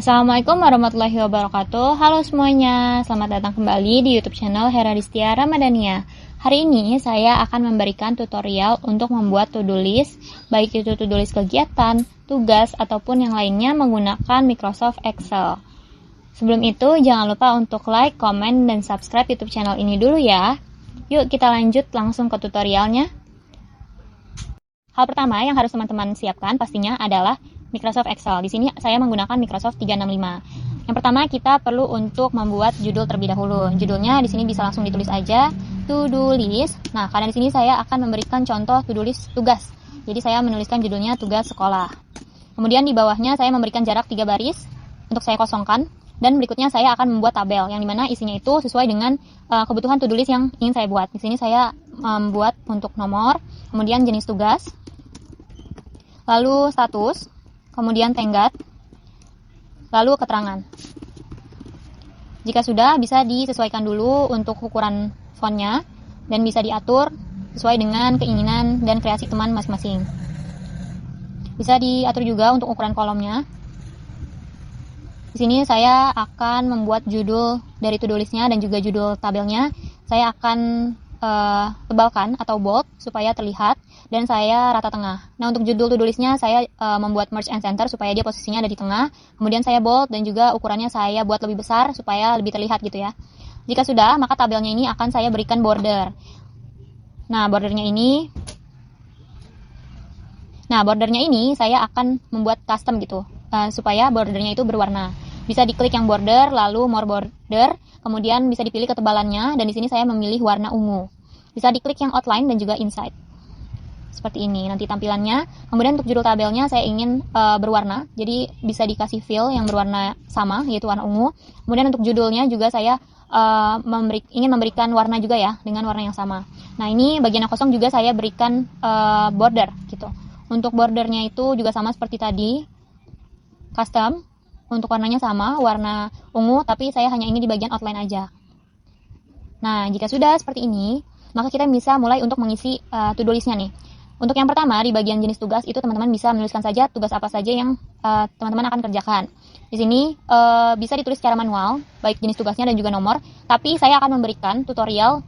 Assalamualaikum warahmatullahi wabarakatuh. Halo semuanya, selamat datang kembali di YouTube channel Hera Distia Ramadhania. Hari ini saya akan memberikan tutorial untuk membuat to-do list, baik itu to-do list kegiatan, tugas, ataupun yang lainnya menggunakan Microsoft Excel. Sebelum itu, jangan lupa untuk like, komen, dan subscribe YouTube channel ini dulu ya. Yuk kita lanjut langsung ke tutorialnya. Hal pertama yang harus teman-teman siapkan pastinya adalah Microsoft Excel. Di sini saya menggunakan Microsoft 365. Yang pertama kita perlu untuk membuat judul terlebih dahulu. Judulnya di sini bisa langsung ditulis aja to-do list. Nah, karena di sini saya akan memberikan contoh to-do list tugas. Jadi saya menuliskan judulnya tugas sekolah. Kemudian di bawahnya saya memberikan jarak 3 baris untuk saya kosongkan. Dan berikutnya saya akan membuat tabel yang dimana isinya itu sesuai dengan kebutuhan to-do list yang ingin saya buat. Di sini saya membuat untuk nomor, kemudian jenis tugas, lalu status, kemudian tenggat, lalu keterangan. Jika sudah, bisa disesuaikan dulu untuk ukuran fontnya dan bisa diatur sesuai dengan keinginan dan kreasi teman masing-masing. Bisa diatur juga untuk ukuran kolomnya. Di sini saya akan membuat judul dari to-do list-nya dan juga judul tabelnya. Saya akan tebalkan atau bold supaya terlihat dan saya rata tengah. Nah, untuk judul to-do list-nya saya membuat merge and center supaya dia posisinya ada di tengah. Kemudian saya bold dan juga ukurannya saya buat lebih besar supaya lebih terlihat gitu ya. Jika sudah, maka tabelnya ini akan saya berikan border. Nah, bordernya ini saya akan membuat custom gitu supaya bordernya itu berwarna. Bisa diklik yang border, lalu more border, kemudian bisa dipilih ketebalannya, dan di sini saya memilih warna ungu. Bisa diklik yang outline dan juga inside. Seperti ini nanti tampilannya. Kemudian untuk judul tabelnya saya ingin berwarna, jadi bisa dikasih fill yang berwarna sama, yaitu warna ungu. Kemudian untuk judulnya juga saya ingin memberikan warna juga ya, dengan warna yang sama. Nah, ini bagian yang kosong juga saya berikan border gitu. Untuk bordernya itu juga sama seperti tadi, custom. Untuk warnanya sama, warna ungu, tapi saya hanya ingin di bagian outline aja. Nah, jika sudah seperti ini, maka kita bisa mulai untuk mengisi to-do list-nya nih. Untuk yang pertama, di bagian jenis tugas, itu teman-teman bisa menuliskan saja tugas apa saja yang teman-teman akan kerjakan. Di sini bisa ditulis secara manual, baik jenis tugasnya dan juga nomor, tapi saya akan memberikan tutorial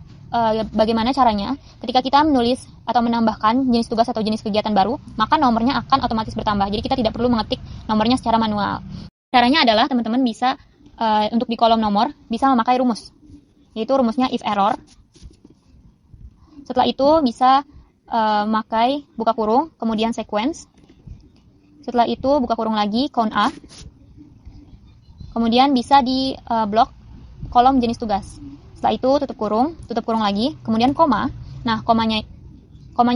bagaimana caranya ketika kita menulis atau menambahkan jenis tugas atau jenis kegiatan baru, maka nomornya akan otomatis bertambah. Jadi kita tidak perlu mengetik nomornya secara manual. Caranya adalah teman-teman bisa untuk di kolom nomor bisa memakai rumus, yaitu rumusnya if error. Setelah itu bisa memakai buka kurung, kemudian sequence. Setelah itu buka kurung lagi, count A. Kemudian bisa di blok kolom jenis tugas. Setelah itu tutup kurung lagi, kemudian koma. Nah, komanya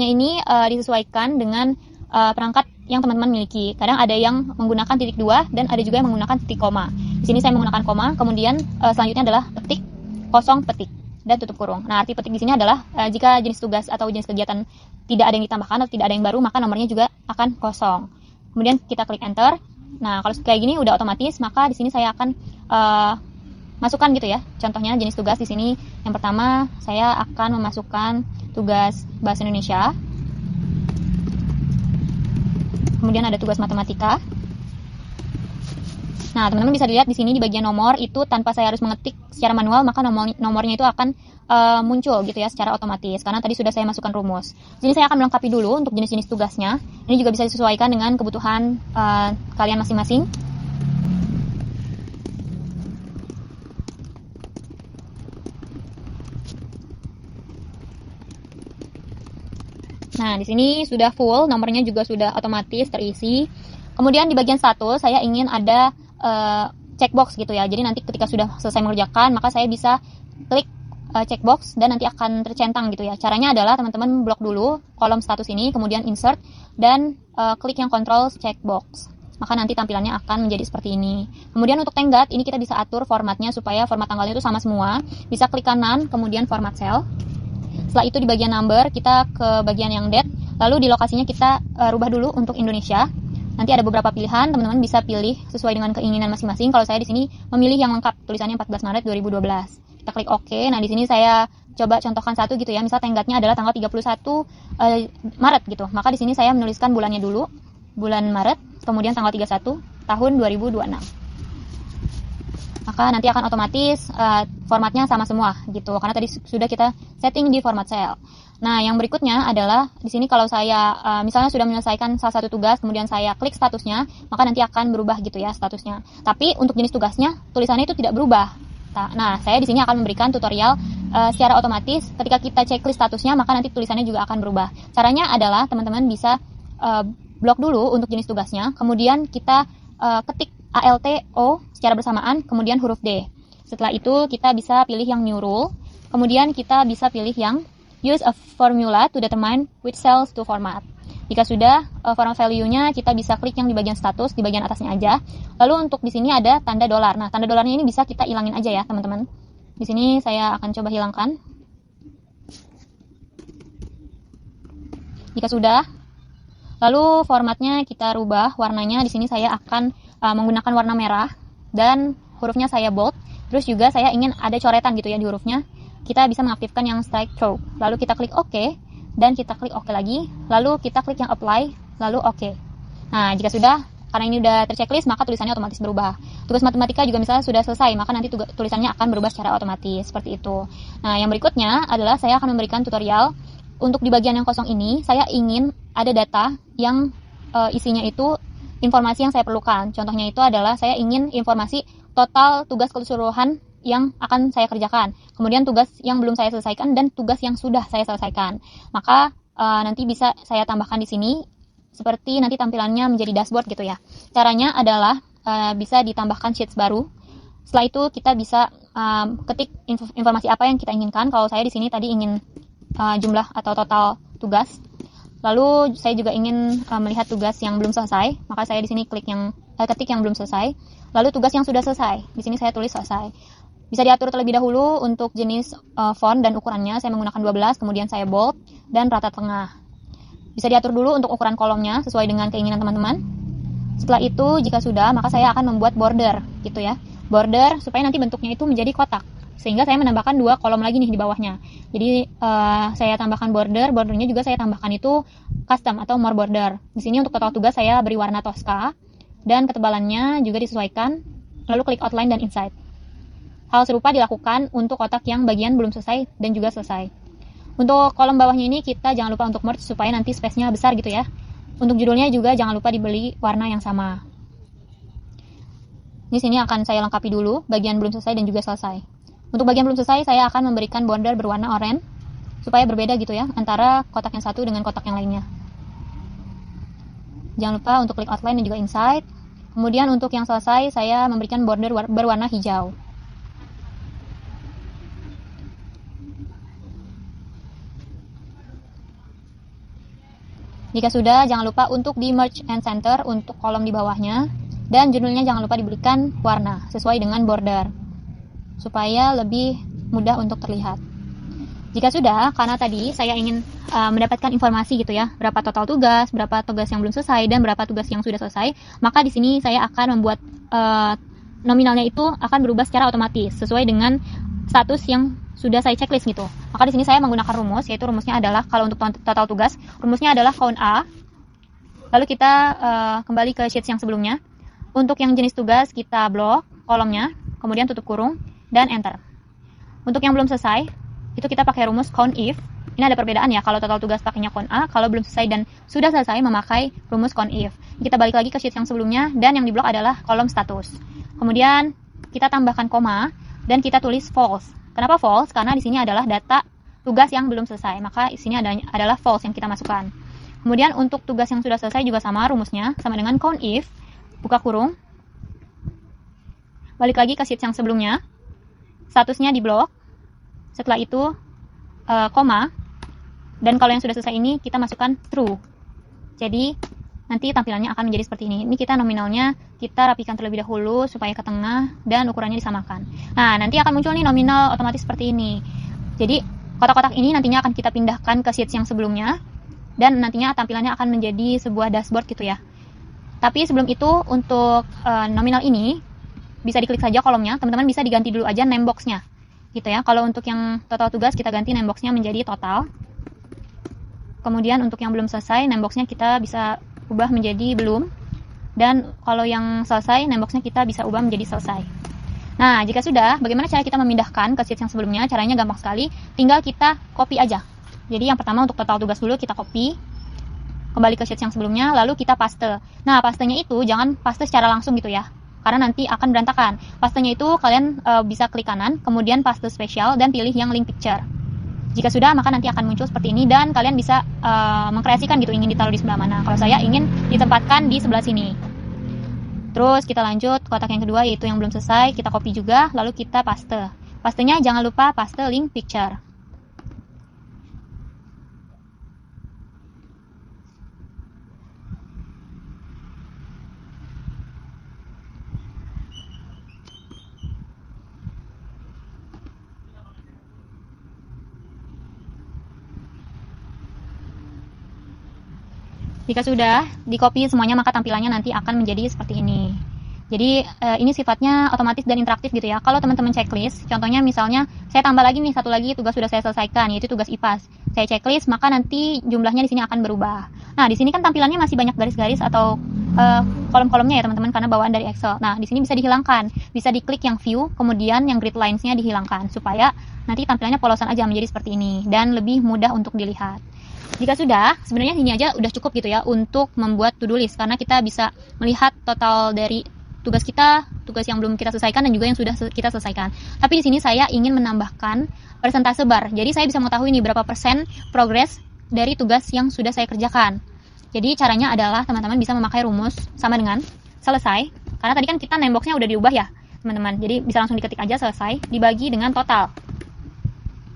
ini disesuaikan dengan perangkat yang teman-teman miliki. Kadang ada yang menggunakan titik 2 dan ada juga yang menggunakan titik koma. Di sini saya menggunakan koma, kemudian selanjutnya adalah petik, kosong, petik, dan tutup kurung. Nah, arti petik di sini adalah jika jenis tugas atau jenis kegiatan tidak ada yang ditambahkan atau tidak ada yang baru, maka nomornya juga akan kosong. Kemudian kita klik enter. Nah, kalau kayak gini udah otomatis, maka di sini saya akan masukkan gitu ya. Contohnya jenis tugas di sini yang pertama saya akan memasukkan tugas bahasa Indonesia. Kemudian ada tugas matematika. Nah, teman-teman bisa dilihat di sini di bagian nomor itu tanpa saya harus mengetik secara manual, maka nomornya itu akan muncul gitu ya secara otomatis karena tadi sudah saya masukkan rumus. Jadi saya akan melengkapi dulu untuk jenis-jenis tugasnya. Ini juga bisa disesuaikan dengan kebutuhan kalian masing-masing. Nah, di sini sudah full, nomornya juga sudah otomatis terisi. Kemudian di bagian status saya ingin ada checkbox gitu ya. Jadi nanti ketika sudah selesai mengerjakan, maka saya bisa klik checkbox dan nanti akan tercentang gitu ya. Caranya adalah teman-teman blok dulu kolom status ini, kemudian insert dan klik yang control checkbox. Maka nanti tampilannya akan menjadi seperti ini. Kemudian untuk tenggat, ini kita bisa atur formatnya supaya format tanggalnya itu sama semua. Bisa klik kanan, kemudian format cell. Setelah itu di bagian number kita ke bagian yang date, lalu di lokasinya kita rubah dulu untuk Indonesia. Nanti ada beberapa pilihan, teman-teman bisa pilih sesuai dengan keinginan masing-masing. Kalau saya di sini memilih yang lengkap, tulisannya 14 Maret 2012. Kita klik OK. Nah, di sini saya coba contohkan satu gitu ya. Misal tenggatnya adalah tanggal 31 Maret gitu. Maka di sini saya menuliskan bulannya dulu, bulan Maret, kemudian tanggal 31 tahun 2026. maka nanti akan otomatis formatnya sama semua gitu, karena tadi sudah kita setting di format cell. Nah, yang berikutnya adalah di sini kalau saya misalnya sudah menyelesaikan salah satu tugas, kemudian saya klik statusnya, maka nanti akan berubah gitu ya statusnya. Tapi untuk jenis tugasnya, tulisannya itu tidak berubah. Nah, saya di sini akan memberikan tutorial secara otomatis ketika kita checklist statusnya, maka nanti tulisannya juga akan berubah. Caranya adalah teman-teman bisa blok dulu untuk jenis tugasnya, kemudian kita ketik ALTO secara bersamaan, kemudian huruf D. Setelah itu kita bisa pilih yang new rule, kemudian kita bisa pilih yang use a formula to determine which cells to format. Jika sudah format value-nya, kita bisa klik yang di bagian status, di bagian atasnya aja. Lalu untuk di sini ada tanda dolar. Nah, tanda dolarnya ini bisa kita hilangin aja ya, teman-teman. Di sini saya akan coba hilangkan. Jika sudah, lalu formatnya kita rubah warnanya. Di sini saya akan menggunakan warna merah dan hurufnya saya bold. Terus juga saya ingin ada coretan gitu ya di hurufnya. Kita bisa mengaktifkan yang strike through. Lalu kita klik OK dan kita klik OK lagi. Lalu kita klik yang apply, lalu OK. Nah, jika sudah, karena ini udah terchecklist, maka tulisannya otomatis berubah. Tugas matematika juga misalnya sudah selesai, maka nanti tulisannya akan berubah secara otomatis seperti itu. Nah, yang berikutnya adalah saya akan memberikan tutorial untuk di bagian yang kosong ini. Saya ingin ada data yang isinya itu informasi yang saya perlukan. Contohnya itu adalah saya ingin informasi total tugas keseluruhan yang akan saya kerjakan. Kemudian tugas yang belum saya selesaikan dan tugas yang sudah saya selesaikan. Maka nanti bisa saya tambahkan di sini seperti nanti tampilannya menjadi dashboard gitu ya. Caranya adalah bisa ditambahkan sheets baru. Setelah itu kita bisa ketik informasi apa yang kita inginkan. Kalau saya di sini tadi ingin jumlah atau total tugas. Lalu saya juga ingin melihat tugas yang belum selesai, maka saya di sini ketik yang belum selesai. Lalu tugas yang sudah selesai, di sini saya tulis selesai. Bisa diatur terlebih dahulu untuk jenis font dan ukurannya. Saya menggunakan 12, kemudian saya bold dan rata tengah. Bisa diatur dulu untuk ukuran kolomnya sesuai dengan keinginan teman-teman. Setelah itu, jika sudah, maka saya akan membuat border gitu ya. Border supaya nanti bentuknya itu menjadi kotak. Sehingga saya menambahkan 2 kolom lagi nih di bawahnya. Jadi saya tambahkan bordernya juga saya tambahkan itu custom atau more border. Di sini untuk total tugas saya beri warna Tosca dan ketebalannya juga disesuaikan. Lalu klik outline dan inside. Hal serupa dilakukan untuk kotak yang bagian belum selesai dan juga selesai. Untuk kolom bawahnya ini kita jangan lupa untuk merge supaya nanti space-nya besar gitu ya. Untuk judulnya juga jangan lupa dibeli warna yang sama. Di sini akan saya lengkapi dulu bagian belum selesai dan juga selesai. Untuk bagian belum selesai, saya akan memberikan border berwarna oranye supaya berbeda gitu ya antara kotak yang satu dengan kotak yang lainnya. Jangan lupa untuk klik outline dan juga inside. Kemudian untuk yang selesai, saya memberikan border berwarna hijau. Jika sudah, jangan lupa untuk di merge and center untuk kolom di bawahnya. Dan judulnya jangan lupa diberikan warna sesuai dengan border, supaya lebih mudah untuk terlihat. Jika sudah, karena tadi saya ingin mendapatkan informasi gitu ya, berapa total tugas, berapa tugas yang belum selesai, dan berapa tugas yang sudah selesai, maka di sini saya akan membuat nominalnya itu akan berubah secara otomatis sesuai dengan status yang sudah saya checklist gitu. Maka di sini saya menggunakan rumus, yaitu rumusnya adalah kalau untuk total tugas, rumusnya adalah count A. Lalu kita kembali ke sheets yang sebelumnya. Untuk yang jenis tugas kita blok kolomnya, kemudian tutup kurung dan enter. Untuk yang belum selesai, itu kita pakai rumus count if. Ini ada perbedaan ya, kalau total tugas pakainya count A, kalau belum selesai dan sudah selesai memakai rumus count if. Kita balik lagi ke sheet yang sebelumnya, dan yang diblok adalah kolom status. Kemudian kita tambahkan koma dan kita tulis false. Kenapa false? Karena di sini adalah data tugas yang belum selesai, maka di sini adalah false yang kita masukkan. Kemudian untuk tugas yang sudah selesai juga sama rumusnya, sama dengan count if, buka kurung, balik lagi ke sheet yang sebelumnya, statusnya di blok, setelah itu koma, dan kalau yang sudah selesai ini kita masukkan true. Jadi nanti tampilannya akan menjadi seperti ini. Ini kita nominalnya kita rapikan terlebih dahulu supaya ke tengah dan ukurannya disamakan. Nah, nanti akan muncul nih nominal otomatis seperti ini. Jadi kotak-kotak ini nantinya akan kita pindahkan ke sheet yang sebelumnya, dan nantinya tampilannya akan menjadi sebuah dashboard gitu ya. Tapi sebelum itu, untuk nominal ini bisa diklik saja kolomnya. Teman-teman bisa diganti dulu aja name box-nya gitu ya. Kalau untuk yang total tugas kita ganti name box-nya menjadi total. Kemudian untuk yang belum selesai, name box-nya kita bisa ubah menjadi belum. Dan kalau yang selesai, name box-nya kita bisa ubah menjadi selesai. Nah, jika sudah, bagaimana cara kita memindahkan ke sheet yang sebelumnya? Caranya gampang sekali, tinggal kita copy aja. Jadi yang pertama untuk total tugas dulu kita copy, kembali ke sheet yang sebelumnya, lalu kita paste. Nah, pastenya itu jangan paste secara langsung gitu ya, karena nanti akan berantakan. Pastenya itu kalian bisa klik kanan, kemudian paste spesial, dan pilih yang link picture. Jika sudah, maka nanti akan muncul seperti ini, dan kalian bisa mengkreasikan gitu, ingin ditaruh di sebelah mana. Kalau saya ingin ditempatkan di sebelah sini. Terus kita lanjut kotak yang kedua, yaitu yang belum selesai, kita copy juga, lalu kita paste. Pastenya jangan lupa paste link picture. Jika sudah di-copy semuanya, maka tampilannya nanti akan menjadi seperti ini. Jadi ini sifatnya otomatis dan interaktif gitu ya. Kalau teman-teman checklist, contohnya misalnya saya tambah lagi nih satu lagi tugas sudah saya selesaikan, yaitu tugas IPAS. Saya checklist, maka nanti jumlahnya di sini akan berubah. Nah, di sini kan tampilannya masih banyak garis-garis atau kolom-kolomnya ya teman-teman, karena bawaan dari Excel. Nah, di sini bisa dihilangkan. Bisa diklik yang view, kemudian yang grid lines-nya dihilangkan supaya nanti tampilannya polosan aja menjadi seperti ini dan lebih mudah untuk dilihat. Jika sudah, sebenarnya ini aja udah cukup gitu ya untuk membuat to-do list, karena kita bisa melihat total dari tugas kita, tugas yang belum kita selesaikan dan juga yang sudah kita selesaikan. Tapi di sini saya ingin menambahkan persentase bar. Jadi saya bisa mengetahui nih berapa persen progres dari tugas yang sudah saya kerjakan. Jadi caranya adalah teman-teman bisa memakai rumus sama dengan selesai. Karena tadi kan kita name box-nya udah diubah ya, teman-teman. Jadi bisa langsung diketik aja selesai dibagi dengan total.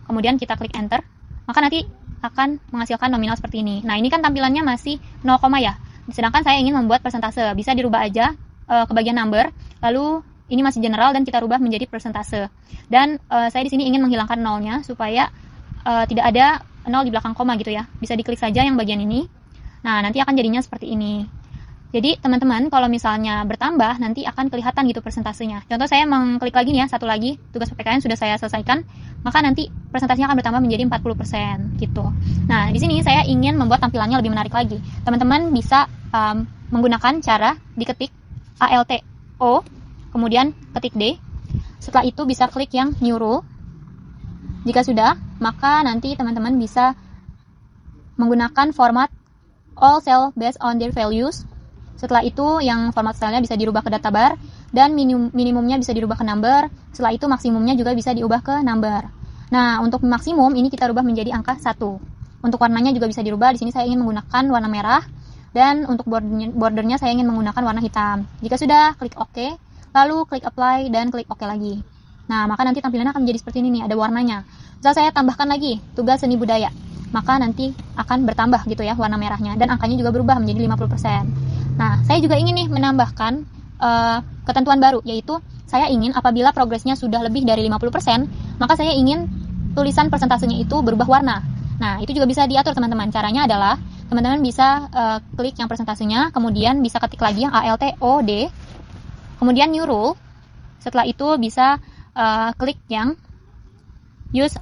Kemudian kita klik enter. Maka nanti akan menghasilkan nominal seperti ini. Nah, ini kan tampilannya masih 0, ya. Sedangkan saya ingin membuat persentase. Bisa dirubah aja ke bagian number, lalu ini masih general dan kita rubah menjadi persentase. Dan saya di sini ingin menghilangkan nolnya supaya tidak ada 0 di belakang koma gitu ya. Bisa diklik saja yang bagian ini. Nah, nanti akan jadinya seperti ini. Jadi teman-teman kalau misalnya bertambah nanti akan kelihatan gitu persentasenya. Contoh saya mengklik lagi nih ya, satu lagi tugas PPKN sudah saya selesaikan, maka nanti persentasenya akan bertambah menjadi 40% gitu. Nah, di sini saya ingin membuat tampilannya lebih menarik lagi. Teman-teman bisa menggunakan cara diketik ALTO, kemudian ketik D. Setelah itu bisa klik yang new rule. Jika sudah, maka nanti teman-teman bisa menggunakan format all cell based on their values. Setelah itu yang format stylenya bisa dirubah ke data bar dan minimumnya bisa dirubah ke number. Setelah itu maksimumnya juga bisa diubah ke number. Nah, untuk maksimum ini kita rubah menjadi angka 1. Untuk warnanya juga bisa dirubah. Di sini saya ingin menggunakan warna merah dan untuk bordernya saya ingin menggunakan warna hitam. Jika sudah, klik OK, lalu klik apply dan klik OK lagi. Nah, maka nanti tampilannya akan menjadi seperti ini nih, ada warnanya. Misal saya tambahkan lagi tugas seni budaya, maka nanti akan bertambah gitu ya warna merahnya dan angkanya juga berubah menjadi 50%. Nah, saya juga ingin nih menambahkan ketentuan baru, yaitu saya ingin apabila progresnya sudah lebih dari 50%, maka saya ingin tulisan persentasenya itu berubah warna. Nah, itu juga bisa diatur teman-teman. Caranya adalah teman-teman bisa klik yang persentasenya, kemudian bisa ketik lagi yang ALTOD, kemudian new rule. Setelah itu bisa klik yang use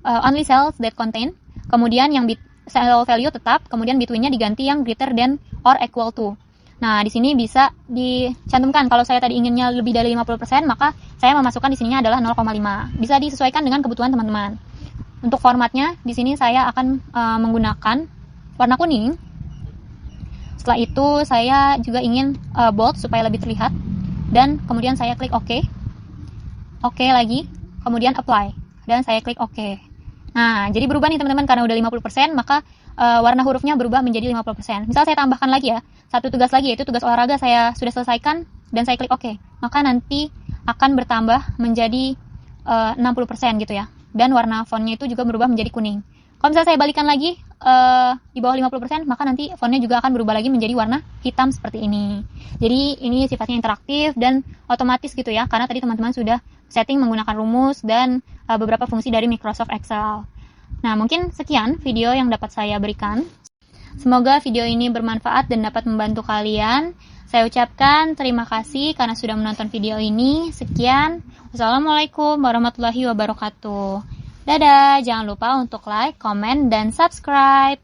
only cells that contain, kemudian yang cell value tetap, kemudian between-nya diganti yang greater than or equal to. Nah, di sini bisa dicantumkan. Kalau saya tadi inginnya lebih dari 50%, maka saya memasukkan di sininya adalah 0,5. Bisa disesuaikan dengan kebutuhan teman-teman. Untuk formatnya, di sini saya akan menggunakan warna kuning. Setelah itu, saya juga ingin bold supaya lebih terlihat. Dan kemudian saya klik OK. OK lagi, kemudian apply. Dan saya klik OK. Nah, jadi berubah nih teman-teman, karena udah 50%, maka warna hurufnya berubah menjadi 50%. Misal saya tambahkan lagi ya, satu tugas lagi, yaitu tugas olahraga saya sudah selesaikan, dan saya klik OK. Maka nanti akan bertambah menjadi 60% gitu ya. Dan warna fontnya itu juga berubah menjadi kuning. Kalau misalnya saya balikan lagi di bawah 50%, maka nanti fontnya juga akan berubah lagi menjadi warna hitam seperti ini. Jadi ini sifatnya interaktif dan otomatis gitu ya, karena tadi teman-teman sudah setting menggunakan rumus dan beberapa fungsi dari Microsoft Excel. Nah, mungkin sekian video yang dapat saya berikan. Semoga video ini bermanfaat dan dapat membantu kalian. Saya ucapkan terima kasih karena sudah menonton video ini. Sekian. Wassalamualaikum warahmatullahi wabarakatuh. Dadah, jangan lupa untuk like, komen, dan subscribe.